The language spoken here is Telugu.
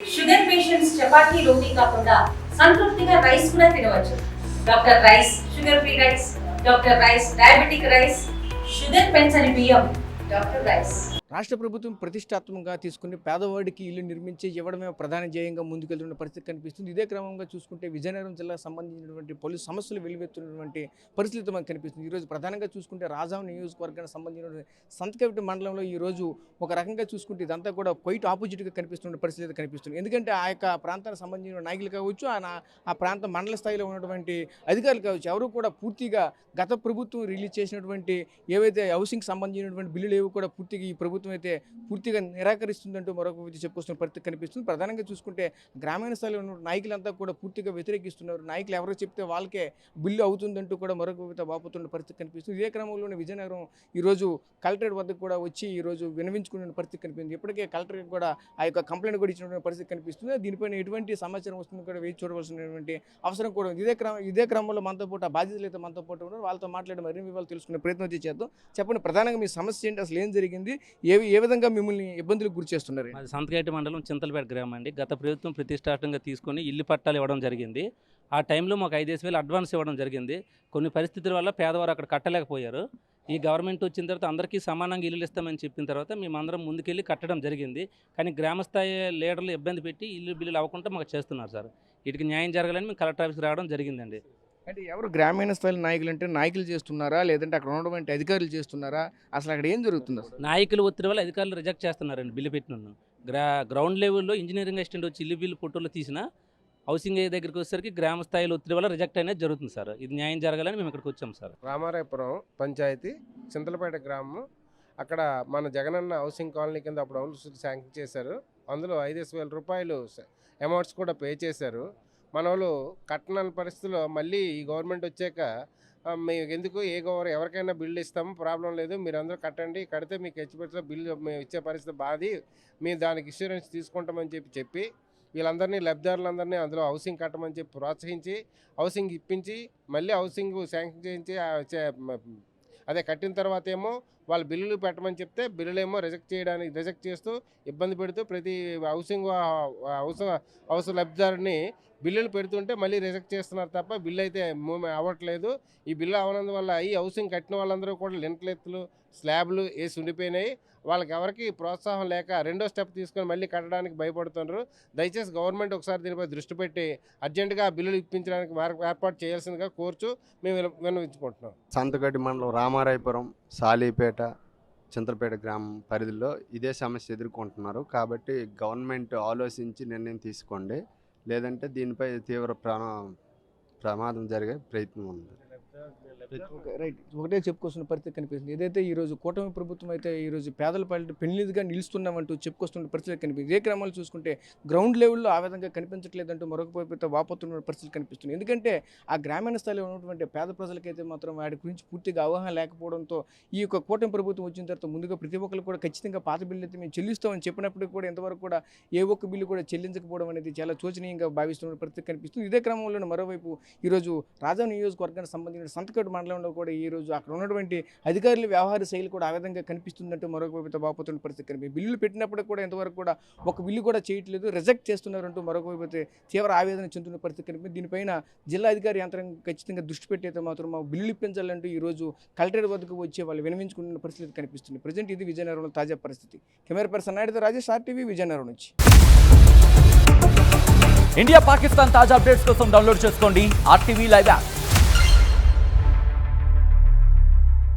షుగర్ పేషెంట్స్ చపాతీ రోటీ కాకుండా సంతృప్తిగా రైస్ కూడా తినవచ్చు. Doctor rice, sugar free rice, doctor rice, diabetic rice, sugar పెంచని బియ్యం, డాక్టర్ రైస్. రాష్ట్ర ప్రభుత్వం ప్రతిష్టాత్మకంగా తీసుకుని పేదవాడికి ఇల్లు నిర్మించి ఇవ్వడమే ప్రధాన ధ్యేయంగా ముందుకెళ్తున్న పరిస్థితి కనిపిస్తుంది. ఇదే క్రమంగా చూసుకుంటే విజయనగరం జిల్లాకు సంబంధించినటువంటి పలు సమస్యలు వెలువెత్తున్నటువంటి పరిస్థితి మనకు కనిపిస్తుంది. ఈరోజు ప్రధానంగా చూసుకుంటే రాజాం నియోజకవర్గానికి సంబంధించిన సంతకవిటి మండలంలో ఈరోజు ఒక రకంగా చూసుకుంటే ఇదంతా కూడా క్వైట్ ఆపోజిట్గా కనిపిస్తున్న పరిస్థితి కనిపిస్తుంది. ఎందుకంటే ఆ యొక్క ప్రాంతానికి సంబంధించిన నాయకులు కావచ్చు, ఆ ప్రాంత మండల స్థాయిలో ఉన్నటువంటి అధికారులు కావచ్చు, ఎవరు కూడా పూర్తిగా గత ప్రభుత్వం రిలీజ్ చేసినటువంటి ఏవైతే హౌసింగ్ సంబంధించినటువంటి బిల్లులు ఏవి కూడా పూర్తిగా ఈ ప్రభుత్వం అయితే పూర్తిగా నిరాకరిస్తుందంటూ మరొక విధి చెప్పుకొస్తున్న పరిస్థితి కనిపిస్తుంది. ప్రధానంగా చూసుకుంటే గ్రామీణ స్థాయిలో ఉన్న నాయకులంతా కూడా పూర్తిగా వ్యతిరేకిస్తున్నారు. నాయకులు ఎవరో చెప్తే వాళ్ళకే బిల్లు అవుతుందంటూ కూడా మరొక విధ వాపోతున్న పరిస్థితి కనిపిస్తుంది. ఇదే క్రమంలోనే విజయనగరం ఈరోజు కలెక్టరేట్ వద్దకు కూడా వచ్చి ఈరోజు వినవించుకునే పరిస్థితి కనిపిస్తుంది. ఇప్పటికే కలెక్టరేట్ కూడా ఆ యొక్క కంప్లైంట్ కూడా ఇచ్చినటువంటి పరిస్థితి కనిపిస్తుంది. దీనిపైన ఎటువంటి సమాచారం వస్తుంది కూడా వేచి చూడవలసినటువంటి అవసరం కూడా ఉంది. ఇదే క్రమంలో మనతో పాటు ఆ బాధ్యతలు అయితే మనతో పాటు ఉన్నారు. వాళ్ళతో మాట్లాడి మరిన్ని వివరాలు తెలుసుకునే ప్రయత్నం అయితే చేద్దాం. చెప్పండి, ప్రధానంగా మీ సమస్య ఏంటి, అసలు ఏం జరిగింది, ఏ విధంగా మిమ్మల్ని ఇబ్బందులకు గురి చేస్తున్నారు? అది సంతకైట మండలం చింతలపేట గ్రామం అండి. గత ప్రభుత్వం ప్రతిష్టాత్మకంగా తీసుకొని ఇల్లు పట్టాలు ఇవ్వడం జరిగింది. ఆ టైంలో మాకు 5,000 అడ్వాన్స్ ఇవ్వడం జరిగింది. కొన్ని పరిస్థితుల వల్ల పేదవారు అక్కడ కట్టలేకపోయారు. ఈ గవర్నమెంట్ వచ్చిన తర్వాత అందరికీ సమానంగా ఇల్లులు ఇస్తామని చెప్పిన తర్వాత మేమందరం ముందుకెళ్ళి కట్టడం జరిగింది. కానీ గ్రామస్థాయి లీడర్లు ఇబ్బంది పెట్టి ఇల్లు బిల్లులు అవ్వకుండా మాకు చేస్తున్నారు సార్. వీటికి న్యాయం జరగాలని మేము కలెక్టర్ ఆఫీస్కి రావడం జరిగిందండి. అంటే ఎవరు గ్రామీణ స్థాయి నాయకులు అంటే నాయకులు చేస్తున్నారా, లేదంటే అక్కడ ఉన్నటువంటి అధికారులు చేస్తున్నారా, అసలు అక్కడ ఏం జరుగుతుంది? నాయకులు ఒత్తిడి వల్ల అధికారులు రిజెక్ట్ చేస్తున్నారండి బిల్లు పెట్టిన. గ్రౌండ్ లెవెల్లో ఇంజనీరింగ్ అసిస్టెంట్ వచ్చి ఇల్లు బిల్లు ఫోటోలు తీసిన హౌసింగ్ దగ్గరికి వచ్చేసరికి గ్రామ స్థాయిలో ఒత్తిడి వల్ల రిజెక్ట్ అనేది జరుగుతుంది సార్. ఇది న్యాయం జరగాలని మేము ఇక్కడికి వచ్చాం సార్. రామారాయపురం పంచాయతీ చింతలపేట గ్రామం. అక్కడ మన జగనన్న హౌసింగ్ కాలనీ కింద అప్పుడు హౌస్ శాంక్షన్ చేశారు. అందులో 5,000 రూపాయలు అమౌంట్స్ కూడా పే చేశారు. మన వాళ్ళు కట్టనని పరిస్థితుల్లో మళ్ళీ ఈ గవర్నమెంట్ వచ్చాక మేము ఎందుకు ఎవరికైనా బిల్లు ఇస్తాము, ప్రాబ్లం లేదు, మీరు అందరూ కట్టండి, కడితే మీకు హెచ్చుపెట్టిన బిల్లు మేము ఇచ్చే పరిస్థితి బాధి, మేము దానికి ఇన్సూరెన్స్ తీసుకుంటామని చెప్పి వీళ్ళందరినీ లబ్ధిదారులందరినీ అందులో హౌసింగ్ కట్టమని చెప్పి ప్రోత్సహించి హౌసింగ్ ఇప్పించి మళ్ళీ హౌసింగ్ శాంక్షన్ చేయించి అదే కట్టిన తర్వాత ఏమో వాళ్ళు బిల్లులు పెట్టమని చెప్తే బిల్లులేమో రిజెక్ట్ చేస్తూ ఇబ్బంది పెడుతూ ప్రతి హౌస్ లబ్ధిదారుని బిల్లులు పెడుతుంటే మళ్ళీ రిజెక్ట్ చేస్తున్నారు తప్ప బిల్లు అయితే అవ్వట్లేదు. ఈ బిల్లు అవనందువల్ల ఈ హౌసింగ్ కట్టిన వాళ్ళందరూ కూడా లింక్లెత్తులు స్లాబ్లు వేసి ఉండిపోయినాయి. వాళ్ళకి ఎవరికి ప్రోత్సాహం లేక రెండో స్టెప్ తీసుకొని మళ్ళీ కట్టడానికి భయపడుతున్నారు. దయచేసి గవర్నమెంట్ ఒకసారి దీనిపై దృష్టి పెట్టి అర్జెంటుగా బిల్లులు ఇప్పించడానికి ఏర్పాటు చేయాల్సిందిగా కోర్చు మేము విన్నవించుకుంటున్నాం. సంతకటి మండలం రామారాయపురం, సాలీపేట, చింతలపేట గ్రామం పరిధిలో ఇదే సమస్య ఎదుర్కొంటున్నారు. కాబట్టి గవర్నమెంట్ ఆలోచించి నిర్ణయం తీసుకోండి, లేదంటే దీనిపై తీవ్ర ప్రమాదం జరిగే ప్రయత్నం ఉంది. రైట్, ఒకటే చెప్పుకొస్తున్న పరిస్థితి కనిపిస్తుంది. ఏదైతే ఈరోజు కూటమి ప్రభుత్వం అయితే ఈరోజు పేదల పాలిట పెళ్లిదిగా నిలుస్తున్నామంటూ చెప్పుకొస్తున్న పరిస్థితి కనిపిస్తుంది. ఇదే క్రమాలు చూసుకుంటే గ్రౌండ్ లెవెల్లో ఆ విధంగా కనిపించట్లేదంటూ మరొక వైపు వాపోతున్న పరిస్థితి కనిపిస్తుంది. ఎందుకంటే ఆ గ్రామీణ స్థాయిలో ఉన్నటువంటి పేద ప్రజలకైతే మాత్రం వాటి గురించి పూర్తిగా అవగాహన లేకపోవడంతో ఈ యొక్క కూటమి ప్రభుత్వం వచ్చిన తర్వాత ముందుగా ప్రతి ఒక్కరు కూడా ఖచ్చితంగా పాత బిల్లు అయితే మేము చెల్లిస్తామని చెప్పినప్పటికీ కూడా ఇంతవరకు కూడా ఏ ఒక్క బిల్లు కూడా చెల్లించకపోవడం అనేది చాలా శోచనీయంగా భావిస్తున్న పరిస్థితి కనిపిస్తుంది. ఇదే క్రమంలో మరోవైపు ఈరోజు రాజా నియోజకవర్గానికి సంబంధించిన సంతకటి మండలంలో కూడా ఈ రోజు అక్కడ ఉన్నటువంటి అధికారుల వ్యవహార శైలి కూడా ఆ విధంగా కనిపిస్తుందంటూ మరొక వైపు వాపోతున్న పరిస్థితి కనిపిస్తుంది. బిల్లులు పెట్టినప్పుడు కూడా ఇంతవరకు కూడా ఒక బిల్లు కూడా చేయట్లేదు, రిజెక్ట్ చేస్తున్నారంటూ మరొక వైపు తీవ్ర ఆవేదన చెందుతున్న పరిస్థితి కనిపిస్తుంది. దీనిపైన జిల్లా అధికారి యంత్రం ఖచ్చితంగా దృష్టి పెట్టయితే మాత్రం మా బిల్లులు ఇప్పించాలంటూ ఈ రోజు కలెక్టరేట్ వద్దకు వచ్చి వాళ్ళు వినవించుకున్న పరిస్థితి కనిపిస్తుంది. ప్రజెంట్ ఇది విజయనగరంలో తాజా పరిస్థితి. కెమెరా పర్సన్ నాయుడుతో రాజేష్, RTV, విజయనగరం నుంచి. ఇండియా పాకిస్తాన్ తాజా అప్డేట్స్ కోసం డౌన్లోడ్ చేసుకోండి RTV లైవ్ యాప్.